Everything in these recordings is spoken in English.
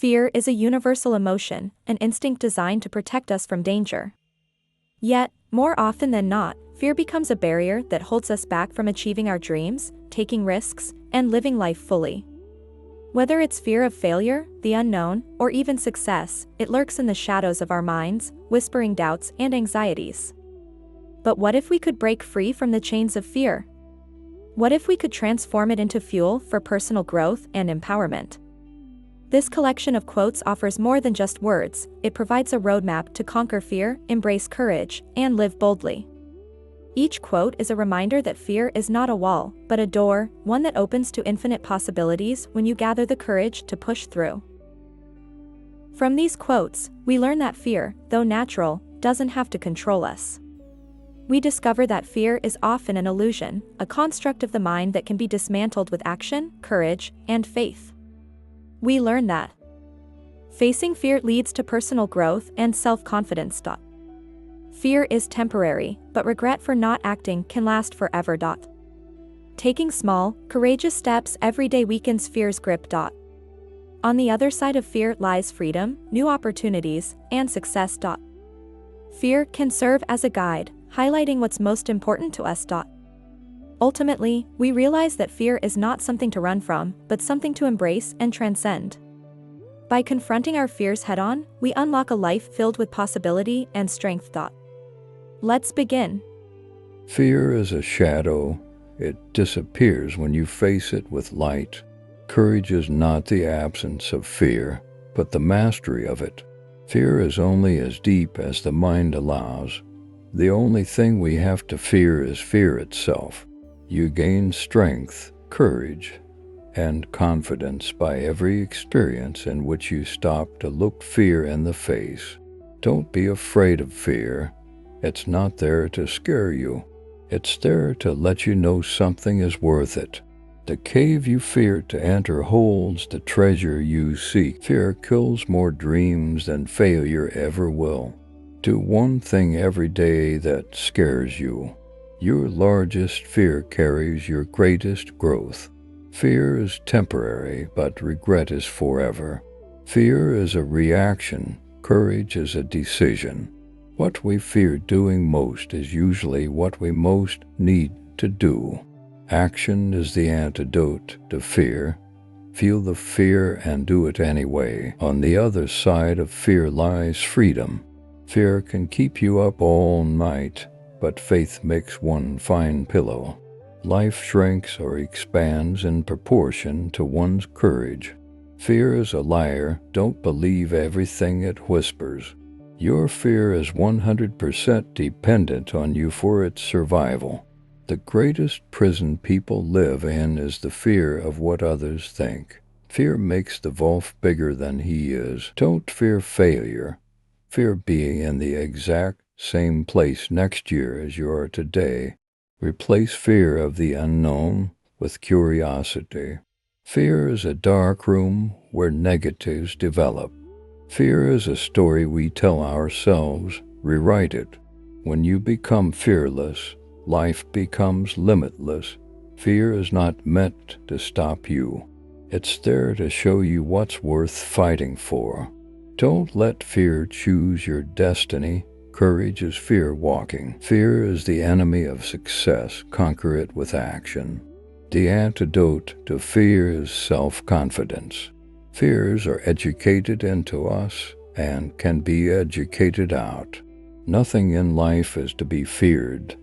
Fear is a universal emotion, an instinct designed to protect us from danger. Yet, more often than not, fear becomes a barrier that holds us back from achieving our dreams, taking risks, and living life fully. Whether it's fear of failure, the unknown, or even success, it lurks in the shadows of our minds, whispering doubts and anxieties. But what if we could break free from the chains of fear? What if we could transform it into fuel for personal growth and empowerment? This collection of quotes offers more than just words. It provides a roadmap to conquer fear, embrace courage, and live boldly. Each quote is a reminder that fear is not a wall, but a door, one that opens to infinite possibilities when you gather the courage to push through. From these quotes, we learn that fear, though natural, doesn't have to control us. We discover that fear is often an illusion, a construct of the mind that can be dismantled with action, courage, and faith. We learn that facing fear leads to personal growth and self-confidence. Fear is temporary, but regret for not acting can last forever. Taking small, courageous steps every day weakens fear's grip. On the other side of fear lies freedom, new opportunities, and success. Fear can serve as a guide, highlighting what's most important to us. Ultimately, we realize that fear is not something to run from, but something to embrace and transcend. By confronting our fears head-on, we unlock a life filled with possibility and strength. Let's begin. Fear is a shadow. It disappears when you face it with light. Courage is not the absence of fear, but the mastery of it. Fear is only as deep as the mind allows. The only thing we have to fear is fear itself. You gain strength, courage, and confidence by every experience in which you stop to look fear in the face. Don't be afraid of fear. It's not there to scare you. It's there to let you know something is worth it. The cave you fear to enter holds the treasure you seek. Fear kills more dreams than failure ever will. Do one thing every day that scares you. Your largest fear carries your greatest growth. Fear is temporary, but regret is forever. Fear is a reaction. Courage is a decision. What we fear doing most is usually what we most need to do. Action is the antidote to fear. Feel the fear and do it anyway. On the other side of fear lies freedom. Fear can keep you up all night, but faith makes one fine pillow. Life shrinks or expands in proportion to one's courage. Fear is a liar. Don't believe everything it whispers. Your fear is 100% dependent on you for its survival. The greatest prison people live in is the fear of what others think. Fear makes the wolf bigger than he is. Don't fear failure. Fear being in the exact same place next year as you are today. Replace fear of the unknown with curiosity. Fear is a dark room where negatives develop. Fear is a story we tell ourselves. Rewrite it. When you become fearless, life becomes limitless. Fear is not meant to stop you. It's there to show you what's worth fighting for. Don't let fear choose your destiny. Courage is fear walking. Fear is the enemy of success. Conquer it with action. The antidote to fear is self-confidence. Fears are educated into us and can be educated out. Nothing in life is to be feared,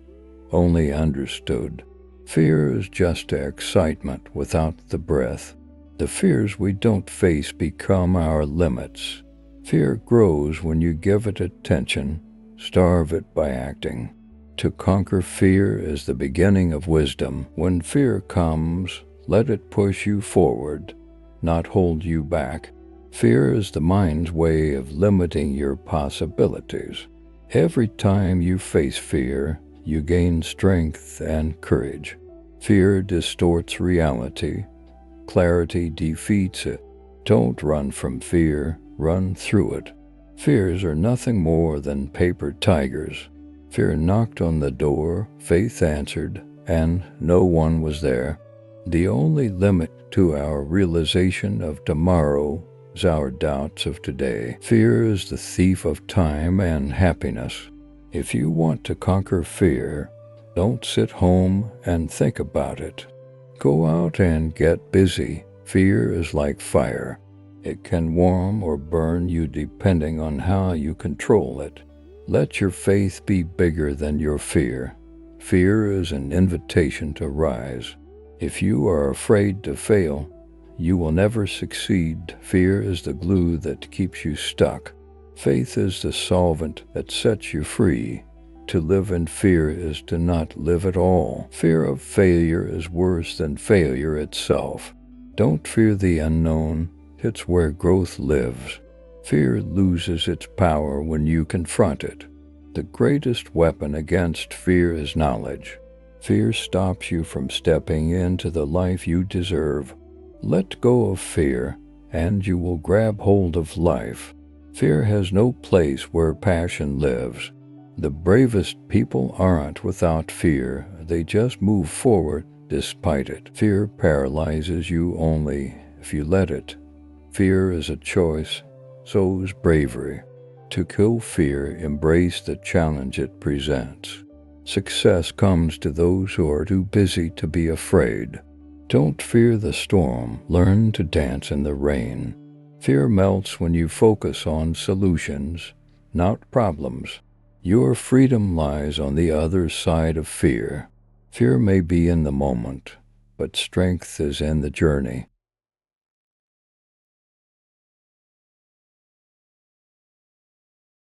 only understood. Fear is just excitement without the breath. The fears we don't face become our limits. Fear grows when you give it attention, starve it by acting. To conquer fear is the beginning of wisdom. When fear comes, let it push you forward, not hold you back. Fear is the mind's way of limiting your possibilities. Every time you face fear, you gain strength and courage. Fear distorts reality. Clarity defeats it. Don't run from fear, run through it. Fears are nothing more than paper tigers. Fear knocked on the door, faith answered, and no one was there. The only limit to our realization of tomorrow as our doubts of today. Fear is the thief of time and happiness. If you want to conquer fear, don't sit home and think about it. Go out and get busy. Fear is like fire. It can warm or burn you depending on how you control it. Let your faith be bigger than your fear. Fear is an invitation to rise. If you are afraid to fail, you will never succeed. Fear is the glue that keeps you stuck. Faith is the solvent that sets you free. To live in fear is to not live at all. Fear of failure is worse than failure itself. Don't fear the unknown. It's where growth lives. Fear loses its power when you confront it. The greatest weapon against fear is knowledge. Fear stops you from stepping into the life you deserve. Let go of fear, and you will grab hold of life. Fear has no place where passion lives. The bravest people aren't without fear. They just move forward despite it. Fear paralyzes you only if you let it. Fear is a choice, so is bravery. To kill fear, embrace the challenge it presents. Success comes to those who are too busy to be afraid. Don't fear the storm. Learn to dance in the rain. Fear melts when you focus on solutions, not problems. Your freedom lies on the other side of fear. Fear may be in the moment, but strength is in the journey.